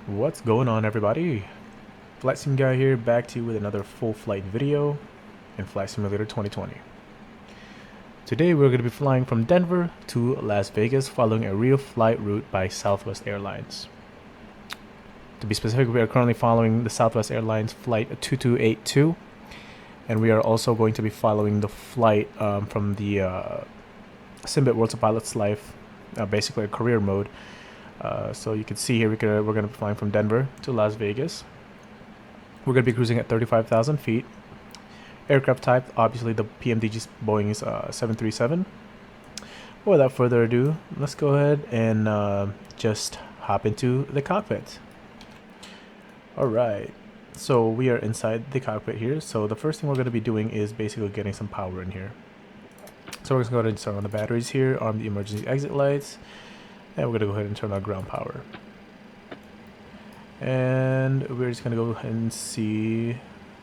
What's going on, everybody? Flight Sim Guy here, back to you with another full flight video in Flight Simulator 2020. Today we're going to be flying from Denver to Las Vegas following a real flight route by Southwest Airlines. To be specific, we are currently following the Southwest Airlines flight 2282, and we are also going to be following the flight from the Simbit Worlds of Pilot's Life, basically a career mode. So you can see here we're going to be flying from Denver to Las Vegas. We're going to be cruising at 35,000 feet. Aircraft type, obviously the PMDG Boeing is 737. Without further ado, let's go ahead and just hop into the cockpit. Alright, so we are inside the cockpit here. So the first thing we're going to be doing is basically getting some power in here. So we're going to go ahead and start on the batteries here, arm the emergency exit lights. And we're going to go ahead and turn on ground power. And we're just going to go ahead and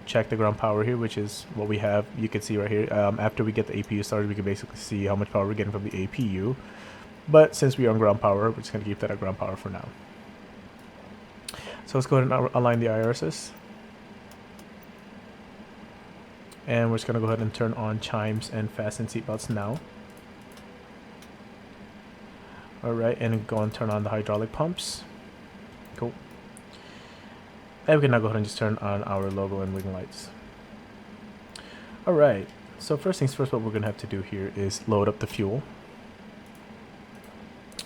check the ground power here, which is what we have. You can see right here, after we get the APU started, we can basically see how much power we're getting from the APU. But since we're on ground power, we're just going to keep that at ground power for now. So let's go ahead and align the IRSs. And we're just going to go ahead and turn on chimes and fasten seatbelts now. Alright, and go and turn on the hydraulic pumps. Cool. And we can now go ahead and just turn on our logo and wing lights. Alright, so first things first, what we're going to have to do here is load up the fuel.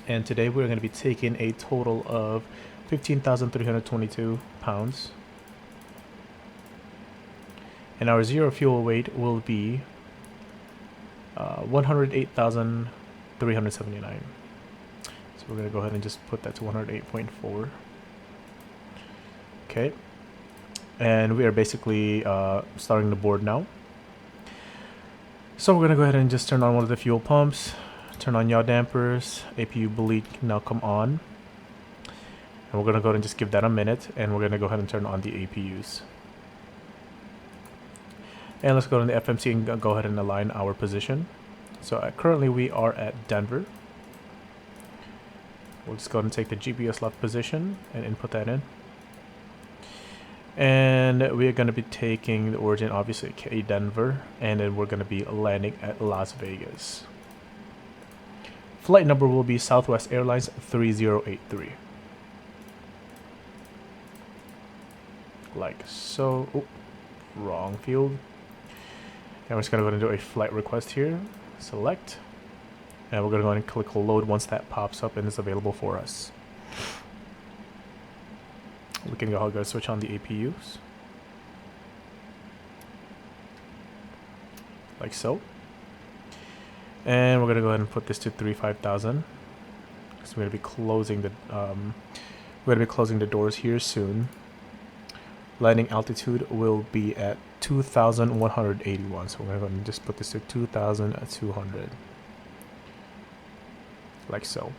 And today we're going to be taking a total of 15,322 pounds. And our zero fuel weight will be 108,379. So we're going to go ahead and just put that to 108.4. Okay. And we are basically starting the board now. So we're going to go ahead and just turn on one of the fuel pumps, turn on yaw dampers, APU bleed now come on. And we're going to go ahead and just give that a minute, and we're going to go ahead and turn on the APUs. And let's go to the FMC and go ahead and align our position. So currently we are at Denver. We'll just go ahead and take the GPS left position and input that in. And we are going to be taking the origin, obviously, Denver, and then we're going to be landing at Las Vegas. Flight number will be Southwest Airlines 3083. Like so. Oh, wrong field. And we're just going to go ahead and do a flight request here. Select. And we're going to go ahead and click load once that pops up and is available for us. We can go ahead and switch on the APUs. Like so. And we're going to go ahead and put this to 35,000. So we're going to be closing the doors here soon. Landing altitude will be at 2,181. So we're going to go ahead and just put this to 2,200. Like so.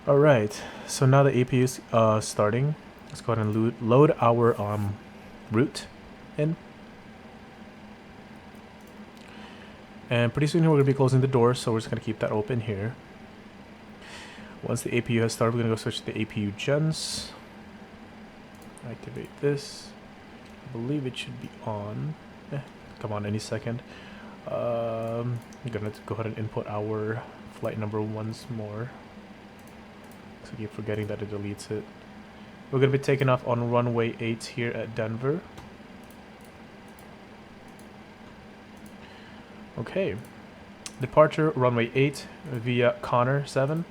Alright, so now the APU is starting. Let's go ahead and load our route in. And pretty soon here we're going to be closing the doors, so we're just going to keep that open here. Once the APU has started, we're going to go switch to the APU gens. Activate this. I believe it should be on. Come on any second. I'm going to go ahead and input our flight number once more. So I keep forgetting that it deletes it. We're going to be taking off on runway 8 here at Denver. Okay. Departure runway 8 via Connor 7.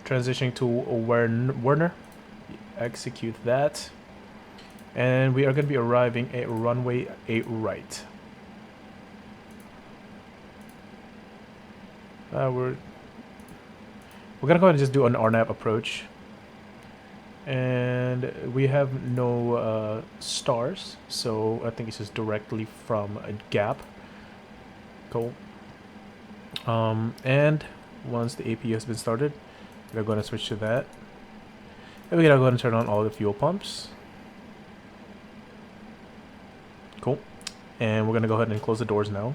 Transitioning to Werner. Execute that. And we are going to be arriving at runway 8 right. We're going to go ahead and just do an RNAV approach. And we have no stars, so I think it's just directly from a gap. Cool. And once the APU has been started, we're going to switch to that. And we're going to go ahead and turn on all the fuel pumps. Cool. And we're going to go ahead and close the doors now.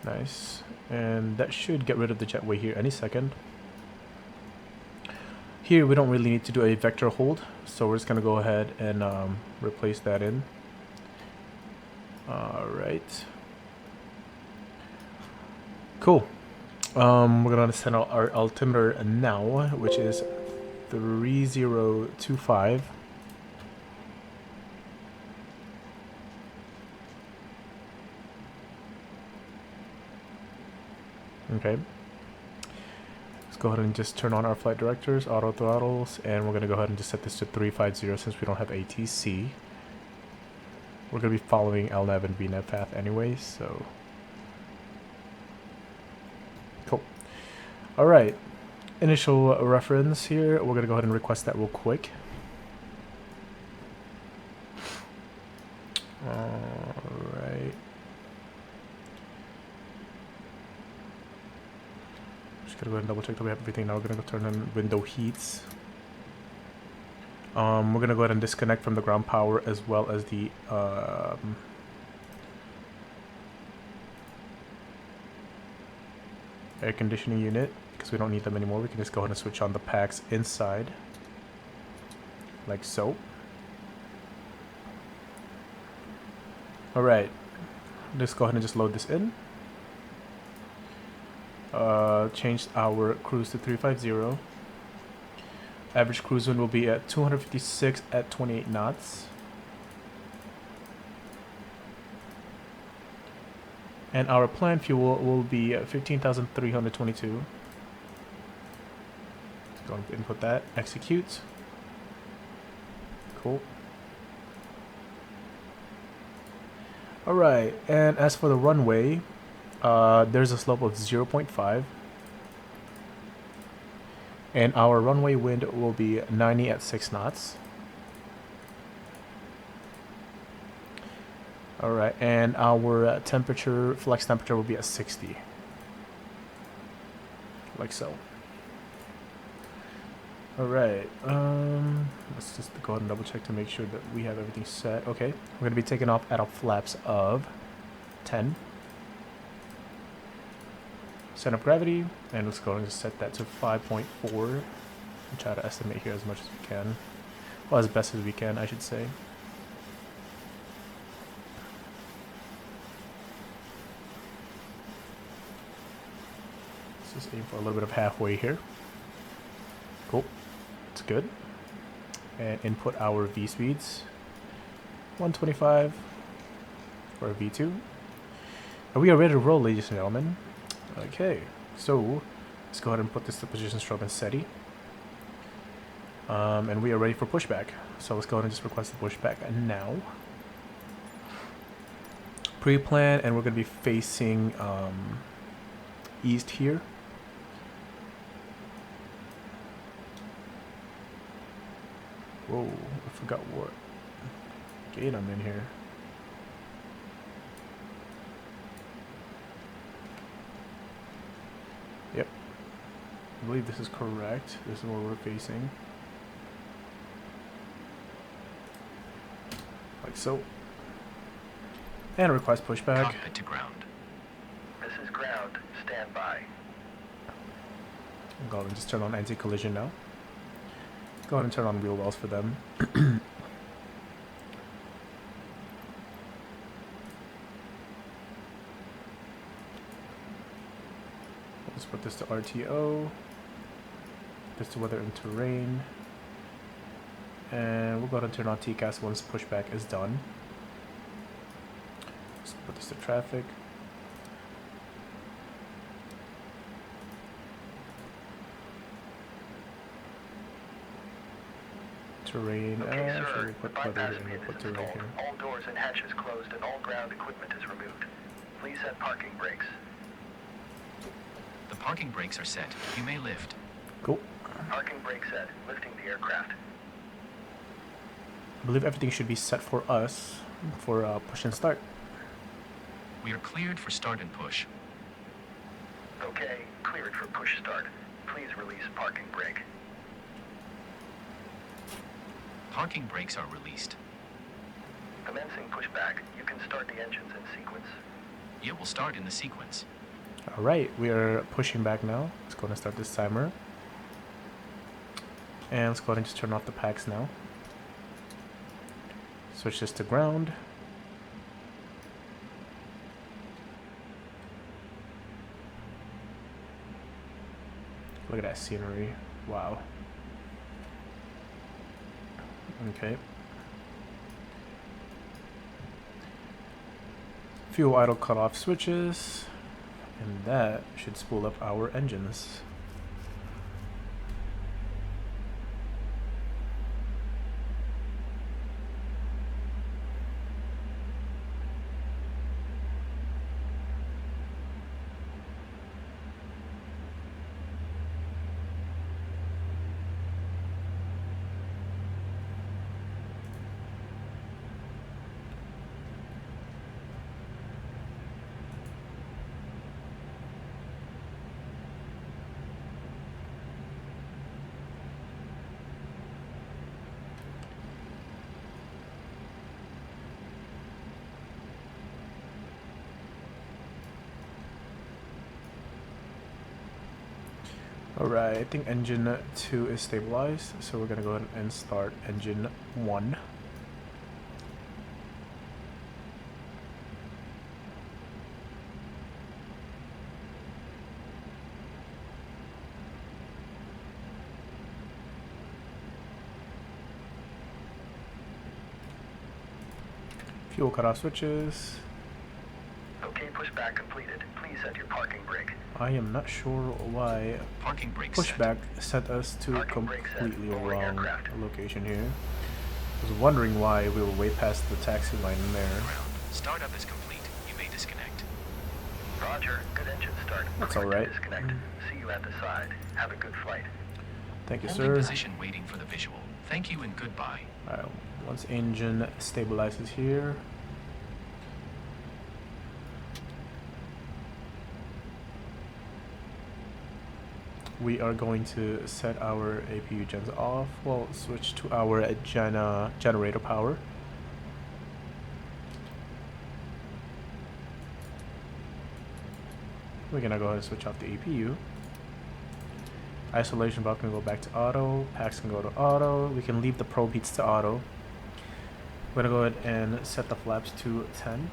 Nice. And that should get rid of the jetway here any second. Here we don't really need to do a vector hold, so we're just gonna go ahead and replace that in. Alright. Cool. We're gonna send out our altimeter now, which is 3025. Okay. Let's go ahead and just turn on our flight directors, auto throttles, and we're gonna go ahead and just set this to 350 since we don't have ATC. We're gonna be following LNAV and VNAV path anyways, so cool. Alright. Initial reference here. We're gonna go ahead and request that real quick. Alright. Just gonna go ahead and double check that we have everything. Now we're gonna go turn on window heats. We're gonna go ahead and disconnect from the ground power as well as the air conditioning unit, because we don't need them anymore. We can just go ahead and switch on the packs inside, like so. Alright, let's go ahead and just load this in. Change our cruise to 350. Average cruise wind will be at 256 at 28 knots. And our planned fuel will be 15,322. Let's go and input that. Execute. Cool. Alright, and as for the runway, there's a slope of 0.5. And our runway wind will be 90 at 6 knots. Alright, and our temperature, flex temperature will be at 60. Like so. Alright, let's just go ahead and double check to make sure that we have everything set. Okay, we're going to be taking off at a flaps of 10. Center of gravity, and let's go ahead and just set that to 5.4. And try to estimate here as much as we can. Well, as best as we can, I should say. Let's just aim for a little bit of halfway here. Cool. It's good. And input our V speeds. 125 for a V2. And we are ready to roll, ladies and gentlemen. Okay, so let's go ahead and put this to position strobe and SETI. And we are ready for pushback. So let's go ahead and just request the pushback now. Pre-plan, and we're going to be facing east here. Whoa, I forgot what gate I'm in here. Yep, I believe this is correct. This is where we're facing. Like so. And request pushback. Cockpit to ground. This is ground. Stand by. Go ahead and just turn on anti-collision now. Go ahead and turn on wheel wells for them. Let's put this to RTO. This to weather and terrain. And we'll go ahead and turn on TCAS once pushback is done. Let's put this to traffic. Terrain. Okay, sir. Should we put weather and we'll put terrain here. All doors and hatches closed and all ground equipment is removed. Please set parking brakes. The parking brakes are set. You may lift. Cool. Parking brake set. Lifting the aircraft. I believe everything should be set for us for push and start. We are cleared for start and push. Okay, cleared for push start. Please release parking brake. Parking brakes are released. Commencing pushback. You can start the engines in sequence. It will start in the sequence. Alright, we are pushing back now. Let's go ahead and start this timer. And let's go ahead and just turn off the packs now. Switch this to ground. Look at that scenery. Wow. Okay. Fuel idle cutoff switches. And that should spool up our engines. Alright, I think engine 2 is stabilized, so we're gonna go ahead and start engine 1. Fuel cutoff switches. Okay, pushback completed. Please set your parking brake. I am not sure why Parking brake Pushback sent us to Parking brake set. completely Lowering wrong aircraft. location here. I was wondering why we were way past the taxi line in there. Ground. Startup is complete. You may disconnect. Roger. Good engine start. That's Clear to alright. Disconnect. See you at the side. Have a good flight. Thank you, Holding sir. position waiting for the visual. Thank you and goodbye. Alright, once engine stabilizes here, we are going to set our APU gens off. We'll switch to our generator power. We're gonna go ahead and switch off the APU. Isolation valve can go back to auto. Packs can go to auto. We can leave the probe heats to auto. We're gonna go ahead and set the flaps to 10.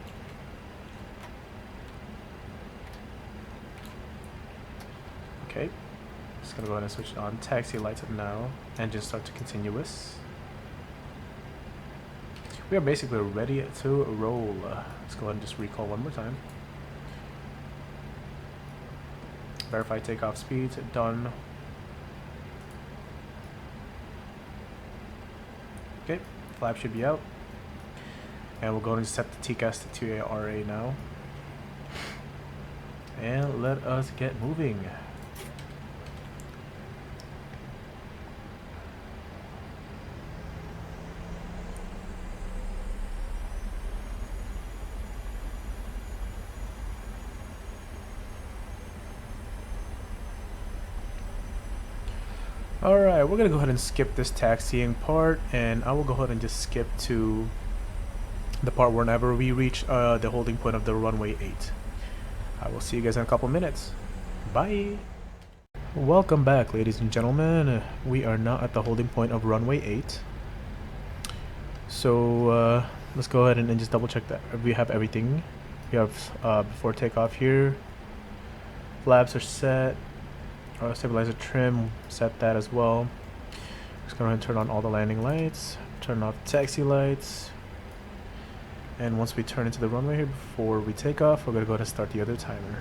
Okay. Just gonna go ahead and switch on taxi lights up now. Engine start to continuous. We are basically ready to roll. Let's go ahead and just recall one more time. Verify takeoff speeds, done. Okay, flap should be out. And we'll go ahead and set the TCAS to 2ARA now. And let us get moving. Alright, we're gonna go ahead and skip this taxiing part, and I will go ahead and just skip to the part whenever we reach the holding point of the runway 8. I will see you guys in a couple minutes. Bye! Welcome back, ladies and gentlemen. We are now at the holding point of runway 8. So let's go ahead and just double check that we have everything. We have before takeoff here. Flaps are set. Stabilizer trim, set that as well. Just go ahead and turn on all the landing lights, turn off taxi lights, and once we turn into the runway here before we take off, we're going to go ahead and start the other timer.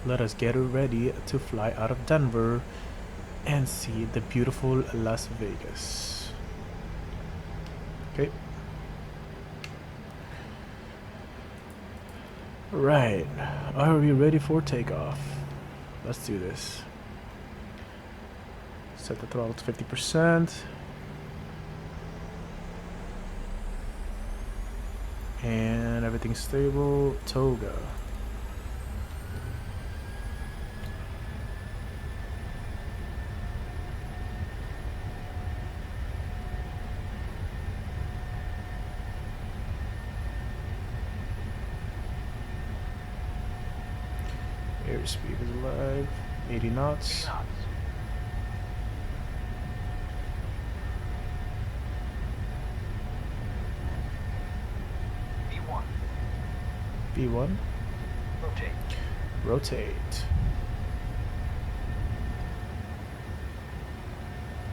Let us get ready to fly out of Denver and see the beautiful Las Vegas. Okay. Right, are we ready for takeoff? Let's do this. Set the throttle to 50%. And everything's stable. Toga. Airspeed is live. 80 knots. V1. Rotate.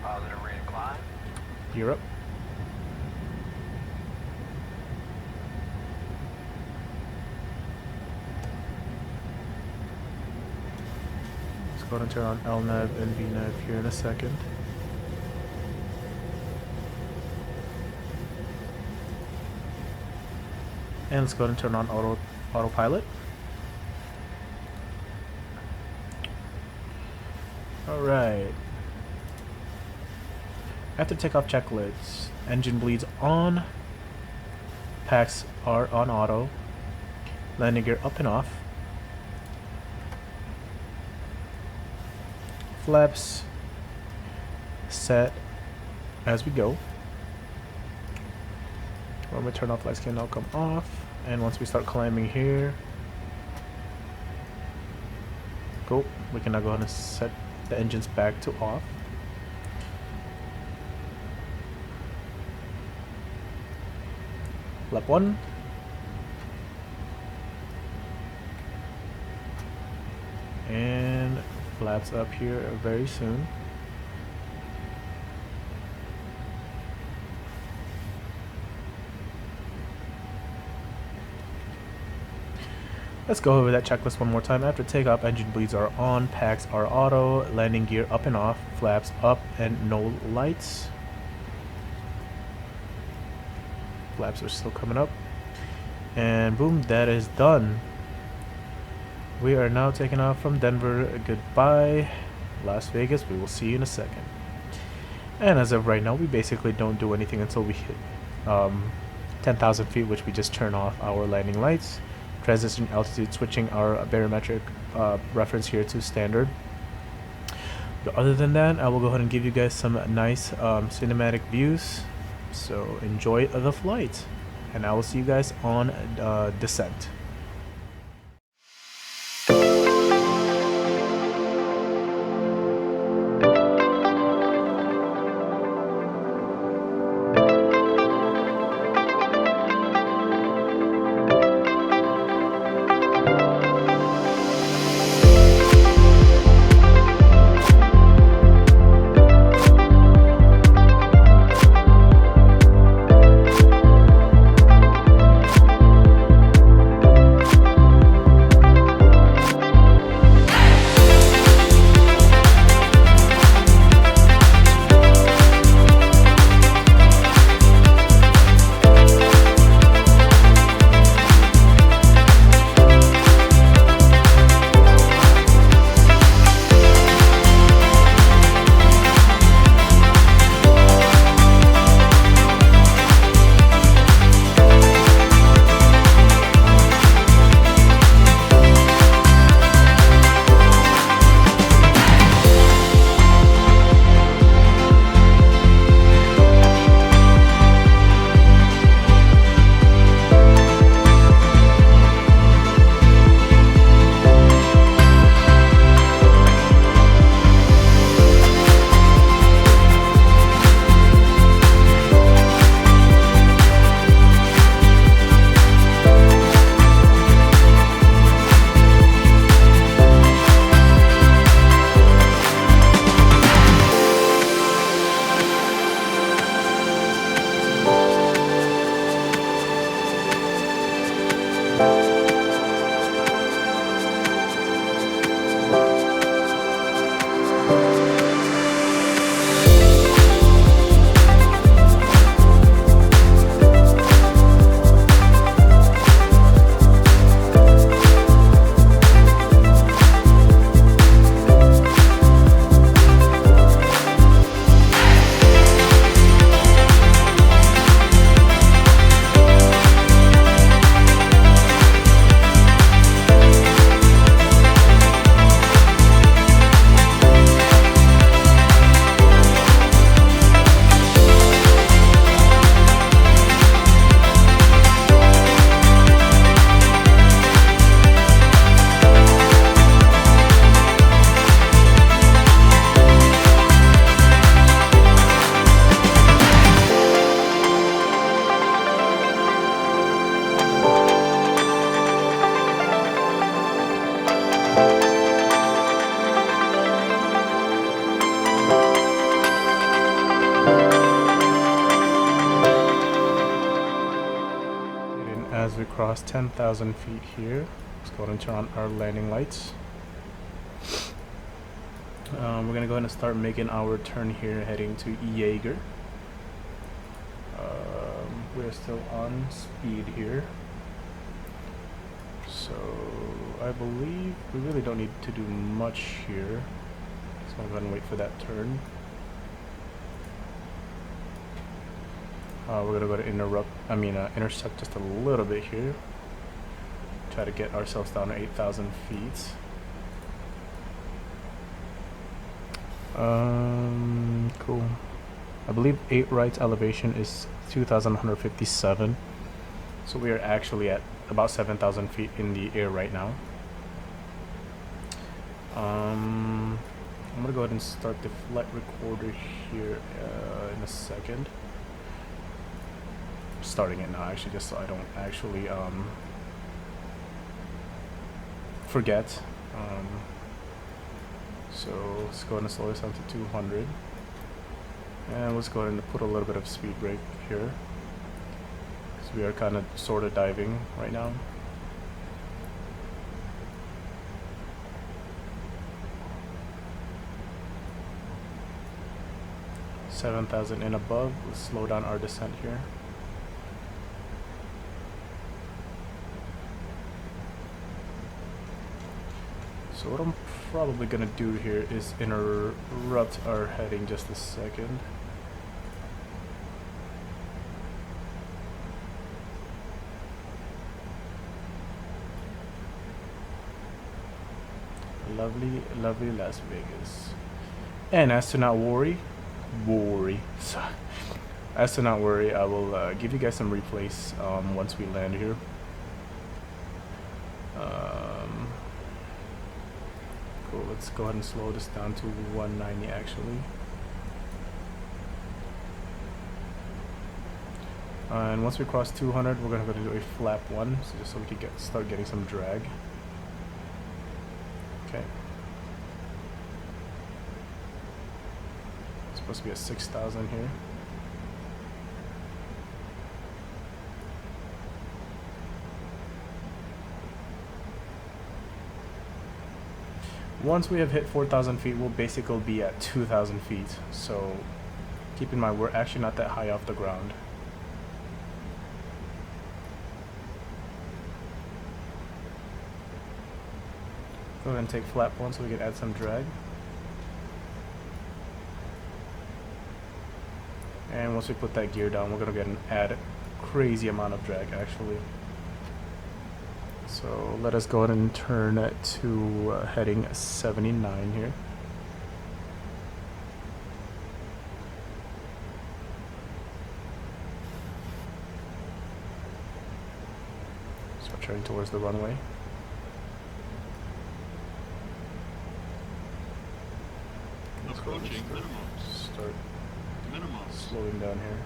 Positive rate of climb. Europe. Let's go ahead and turn on LNAV and VNAV here in a second. And let's go ahead and turn on autopilot. Alright. After takeoff checklists, engine bleeds on, packs are on auto, landing gear up and off, flaps set as we go. When we turn off, lights can now come off, and once we start climbing here, cool, we can now go ahead and set the engines back to off. Lap 1. And flaps up here very soon. Let's go over that checklist one more time. After takeoff, engine bleeds are on, packs are auto, landing gear up and off, flaps up and no lights. Flaps are still coming up. And boom, that is done. We are now taking off from Denver. Goodbye, Las Vegas. We will see you in a second. And as of right now, we basically don't do anything until we hit 10,000 feet, which we just turn off our landing lights. Transition altitude, switching our barometric reference here to standard. But other than that, I will go ahead and give you guys some nice cinematic views. So enjoy the flight, and I will see you guys on descent. as we cross 10,000 feet here, let's go ahead and turn on our landing lights. We're going to go ahead and start making our turn here, heading to Jaeger. We're still on speed here. So I believe we really don't need to do much here. So I'm going to wait for that turn. We're gonna go to intercept just a little bit here. Try to get ourselves down to 8,000 feet. Cool. I believe 8 right's elevation is 2,157. So we are actually at about 7,000 feet in the air right now. I'm gonna go ahead and start the flight recorder here in a second. Starting it now, actually, just so I don't actually forget. So let's go ahead and slow this down to 200, and let's go ahead and put a little bit of speed brake here, because we are kind of sort of diving right now. $7,000 and above. Let's slow down our descent here. So what I'm probably gonna do here is interrupt our heading just a second. Lovely, lovely Las Vegas. And as to not worry, as to not worry, I will give you guys some replays once we land here. Cool, let's go ahead and slow this down to 190 actually. And once we cross 200, we're gonna go to do a flap 1, so just so we can start getting some drag. Okay. It's supposed to be at 6,000 here. Once we have hit 4,000 feet, we'll basically be at 2,000 feet. So keep in mind, we're actually not that high off the ground. Go ahead and take flap 1 so we can add some drag. And once we put that gear down, we're going to get an add crazy amount of drag actually. So let us go ahead and turn it to heading 79 here. So turning towards the runway. Approaching minimums. Start Minimums. slowing down here.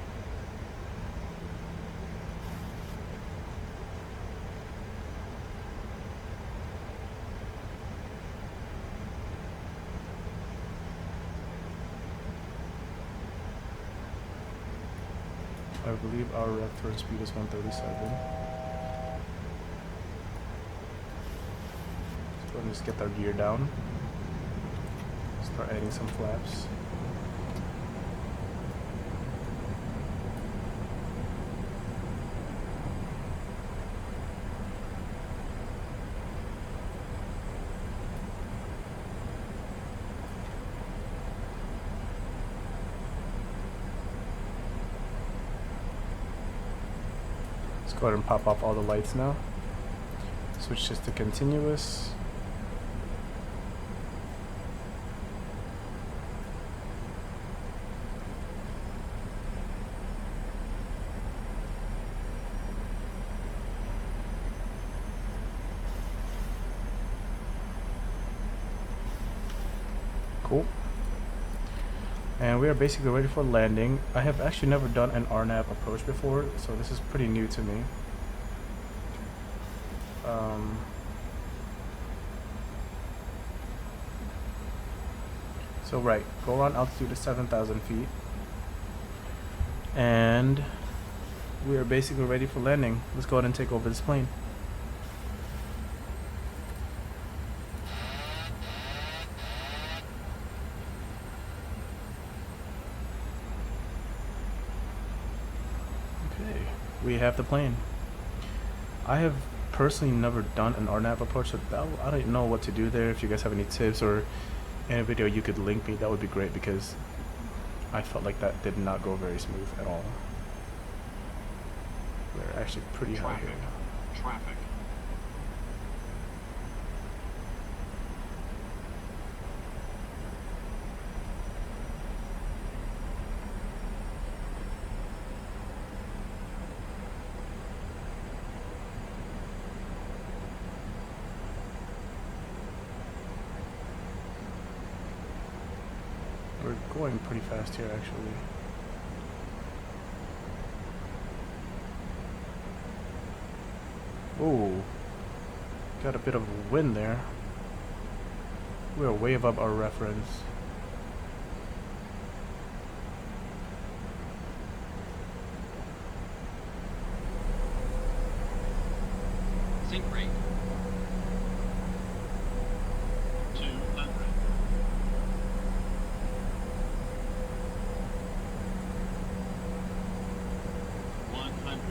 I believe our reference speed is 137. Let's go ahead and just get our gear down. Start adding some flaps. Go ahead and pop off all the lights now. Switch this to continuous. Cool. And we are basically ready for landing. I have actually never done an RNAV approach before, so this is pretty new to me. So right, go around altitude to 7,000 feet. And we are basically ready for landing. Let's go ahead and take over this plane. Okay, we have the plane. I have personally never done an RNAV approach, so I don't know what to do there. If you guys have any tips or any video you could link me, that would be great, because I felt like that did not go very smooth at all. We're actually pretty high here. Traffic. We're going pretty fast here, actually. Oh, got a bit of wind there. We're way above our reference. Sink rate. 200. 100.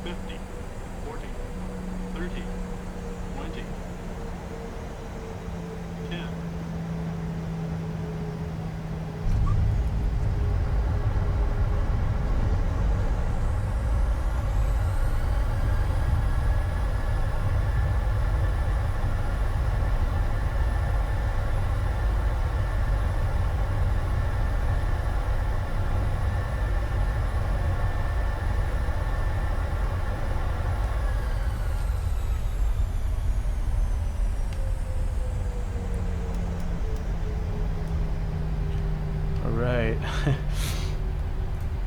50, 40, 30, 20, 10. Alright.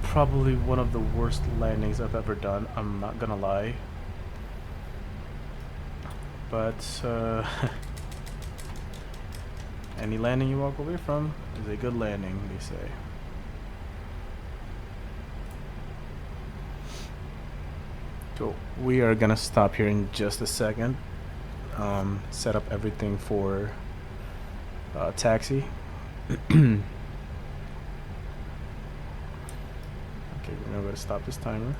Probably one of the worst landings I've ever done, I'm not gonna lie. But any landing you walk away from is a good landing, they say. So we are gonna stop here in just a second. Set up everything for taxi. Okay, we're gonna go to stop this timer.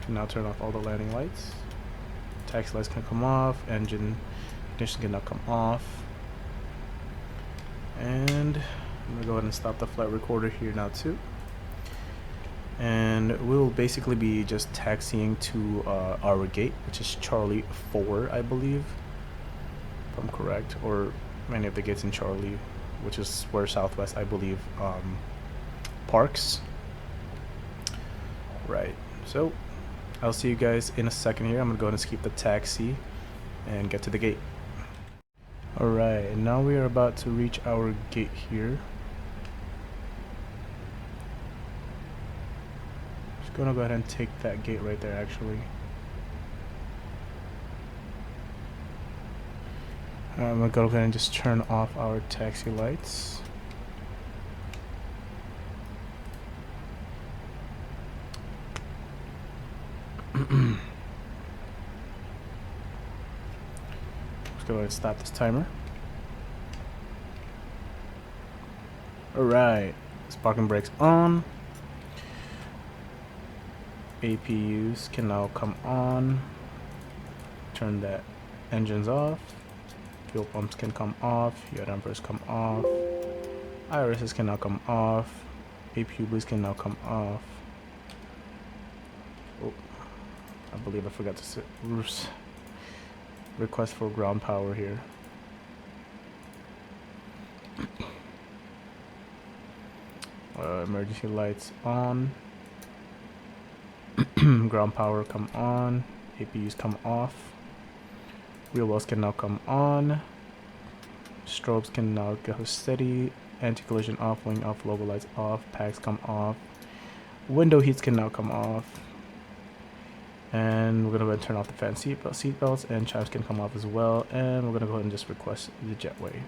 Can now turn off all the landing lights. Taxi lights can come off. Engine ignition can now come off. And I'm gonna go ahead and stop the flight recorder here now too. And we'll basically be just taxiing to our gate, which is Charlie 4, I believe, if I'm correct, or many of the gates in Charlie, which is where Southwest, I believe, parks. Right, so I'll see you guys in a second here. I'm gonna go ahead and skip the taxi and get to the gate. Alright, and now we are about to reach our gate here. Just gonna go ahead and take that gate right there, actually. I'm gonna go ahead and just turn off our taxi lights. Let's go ahead and stop this timer. Alright, parking brakes on. APUs can now come on. Turn the engines off. Fuel pumps can come off. Your dampers come off. IRSs can now come off. APU bleeds can now come off. Oh, I believe I forgot to request for ground power here. Emergency lights on. Ground power come on. APUs come off. Wheel wells can now come on. Strobes can now go steady. Anti-collision off. Wing off. Logo lights off. Packs come off. Window heats can now come off. And we're gonna go ahead and turn off the fan seat belts, and chimes can come off as well. And we're gonna go ahead and just request the jetway.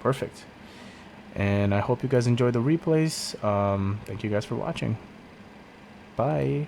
Perfect. And I hope you guys enjoyed the replays. Thank you guys for watching. Bye.